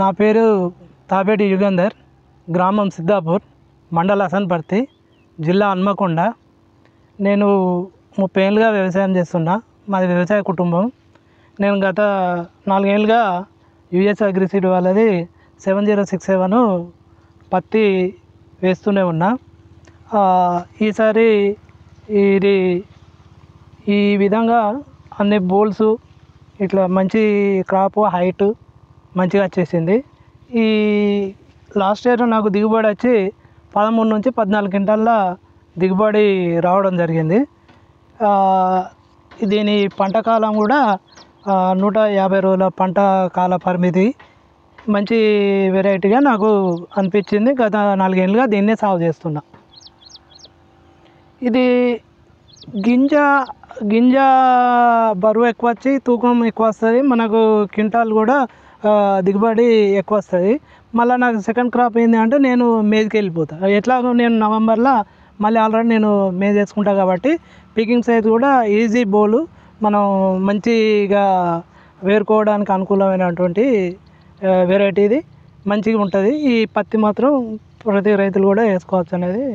నా పేరు తాపేటి యుగంధర్, గ్రామం సిద్ధాపూర్, మండల హసన్పర్తి, జిల్లా హన్మకొండ. నేను 30 ఏళ్ళుగా వ్యవసాయం చేస్తున్నా. మాది వ్యవసాయ కుటుంబం. నేను గత 4 ఏళ్ళుగా యుఎస్ అగ్రిసీడ్ వాళ్ళది 7067 పత్తి వేస్తూనే ఉన్నా. ఈసారి ఇది ఈ విధంగా అన్ని బోల్స్ ఇట్లా మంచి క్రాప్ హైట్ మంచిగా వచ్చేసింది. ఈ లాస్ట్ ఇయర్ నాకు దిగుబడి వచ్చి 13 నుంచి 14 క్వింటాల దిగుబడి రావడం జరిగింది. దీని పంట కాలం కూడా 150 రోజుల పంట కాల పరిమితి. మంచి వెరైటీగా నాకు అనిపించింది. గత 4 ఏళ్ళుగా దీన్నే సాగు చేస్తున్నా. ఇది గింజ బరువు ఎక్కువ వచ్చి తూకం ఎక్కువ వస్తుంది. మనకు క్వింటాల్ కూడా దిగుబడి ఎక్కువ వస్తుంది. మళ్ళీ నాకు సెకండ్ క్రాప్ ఏంటి అంటే నేను మేజ్కి వెళ్ళిపోతాను. ఎట్లాగో నేను నవంబర్లో మళ్ళీ ఆల్రెడీ నేను మేజ్ వేసుకుంటా కాబట్టి పికింగ్ సైజ్ కూడా ఈజీ బోలు, మనం మంచిగా వేరుకోవడానికి అనుకూలమైనటువంటి వెరైటీ. ఇది మంచిగా ఉంటుంది. ఈ పత్తి మాత్రం ప్రతి రైతులు కూడా వేసుకోవచ్చు అనేది